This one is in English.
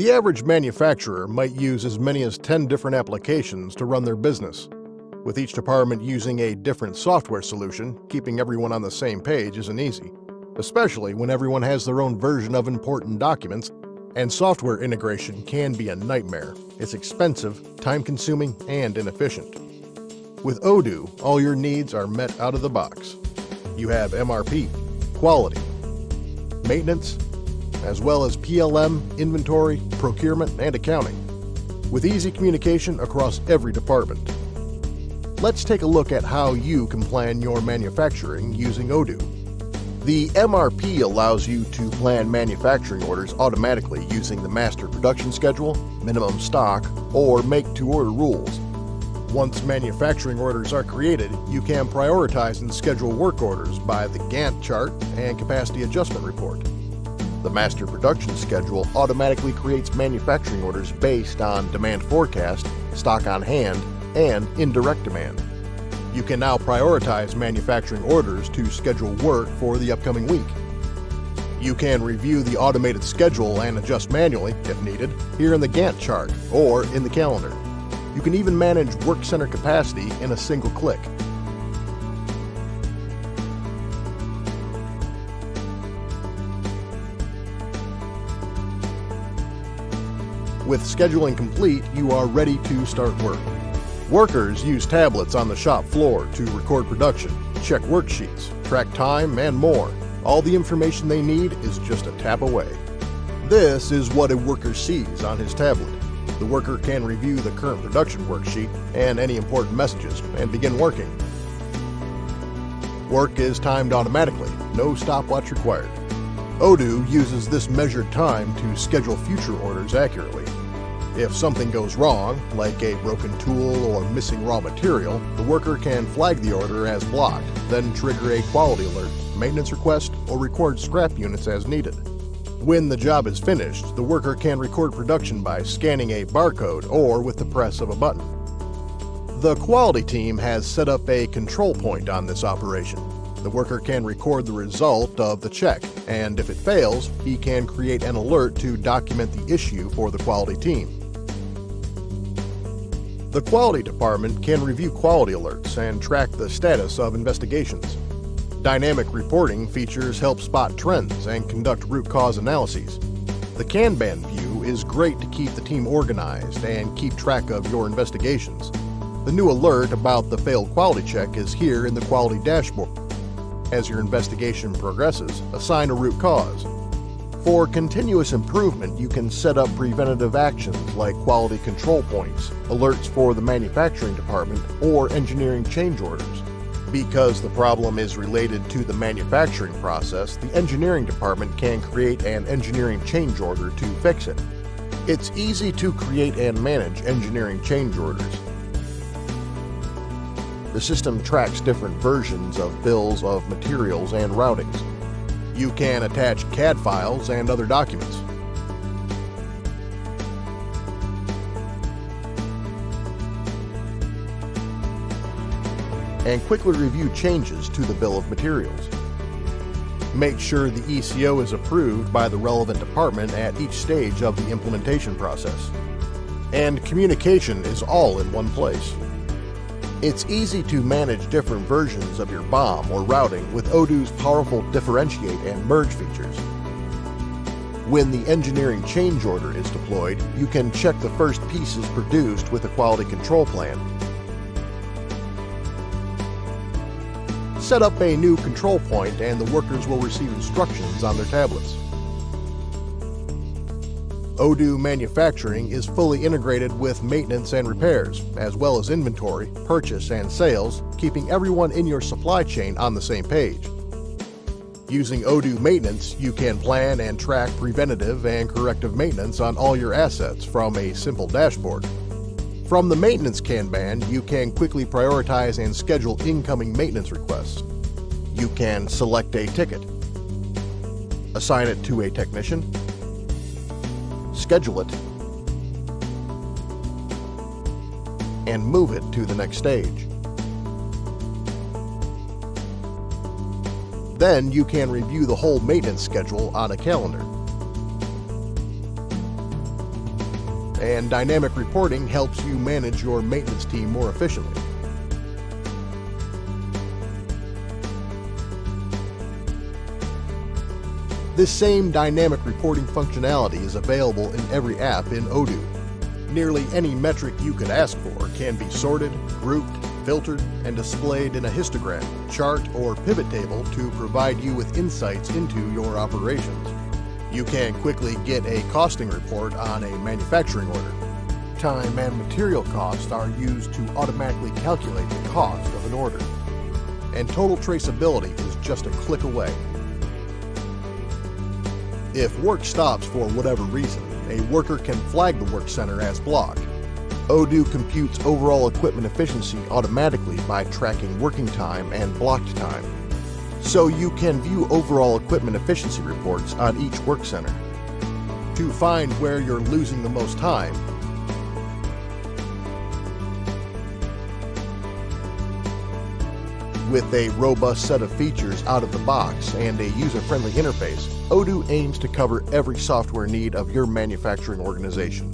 The average manufacturer might use as many as 10 different applications to run their business. With each department using a different software solution, keeping everyone on the same page isn't easy, especially when everyone has their own version of important documents, and software integration can be a nightmare. It's expensive, time-consuming, and inefficient. With Odoo, all your needs are met out of the box. You have MRP, quality, maintenance, as well as PLM, inventory, procurement, and accounting, with easy communication across every department. Let's take a look at how you can plan your manufacturing using Odoo. The MRP allows you to plan manufacturing orders automatically using the master production schedule, minimum stock, or make-to-order rules. Once manufacturing orders are created, you can prioritize and schedule work orders by the Gantt chart and capacity adjustment report. The master production schedule automatically creates manufacturing orders based on demand forecast, stock on hand, and indirect demand. You can now prioritize manufacturing orders to schedule work for the upcoming week. You can review the automated schedule and adjust manually, if needed, here in the Gantt chart or in the calendar. You can even manage work center capacity in a single click. With scheduling complete, you are ready to start work. Workers use tablets on the shop floor to record production, check worksheets, track time, and more. All the information they need is just a tap away. This is what a worker sees on his tablet. The worker can review the current production worksheet and any important messages and begin working. Work is timed automatically, no stopwatch required. Odoo uses this measured time to schedule future orders accurately. If something goes wrong, like a broken tool or missing raw material, the worker can flag the order as blocked, then trigger a quality alert, maintenance request, or record scrap units as needed. When the job is finished, the worker can record production by scanning a barcode or with the press of a button. The quality team has set up a control point on this operation. The worker can record the result of the check, and if it fails, he can create an alert to document the issue for the quality team. The quality department can review quality alerts and track the status of investigations. Dynamic reporting features help spot trends and conduct root cause analyses. The Kanban view is great to keep the team organized and keep track of your investigations. The new alert about the failed quality check is here in the quality dashboard. As your investigation progresses, assign a root cause. For continuous improvement, you can set up preventative actions like quality control points, alerts for the manufacturing department, or engineering change orders. Because the problem is related to the manufacturing process, the engineering department can create an engineering change order to fix it. It's easy to create and manage engineering change orders. The system tracks different versions of bills of materials and routings. You can attach CAD files and other documents. And quickly review changes to the bill of materials. Make sure the ECO is approved by the relevant department at each stage of the implementation process. And communication is all in one place. It's easy to manage different versions of your BOM or routing with Odoo's powerful differentiate and merge features. When the engineering change order is deployed, you can check the first pieces produced with a quality control plan. Set up a new control point and the workers will receive instructions on their tablets. Odoo Manufacturing is fully integrated with maintenance and repairs, as well as inventory, purchase, and sales, keeping everyone in your supply chain on the same page. Using Odoo Maintenance, you can plan and track preventative and corrective maintenance on all your assets from a simple dashboard. From the Maintenance Kanban, you can quickly prioritize and schedule incoming maintenance requests. You can select a ticket, assign it to a technician, schedule it, and move it to the next stage. Then you can review the whole maintenance schedule on a calendar. and dynamic reporting helps you manage your maintenance team more efficiently. This same dynamic reporting functionality is available in every app in Odoo. Nearly any metric you could ask for can be sorted, grouped, filtered, and displayed in a histogram, chart, or pivot table to provide you with insights into your operations. You can quickly get a costing report on a manufacturing order. Time and material costs are used to automatically calculate the cost of an order. And total traceability is just a click away. If work stops for whatever reason, a worker can flag the work center as blocked. Odoo computes overall equipment efficiency automatically by tracking working time and blocked time. So you can view overall equipment efficiency reports on each work center. To find where you're losing the most time, with a robust set of features out of the box and a user-friendly interface, Odoo aims to cover every software need of your manufacturing organization.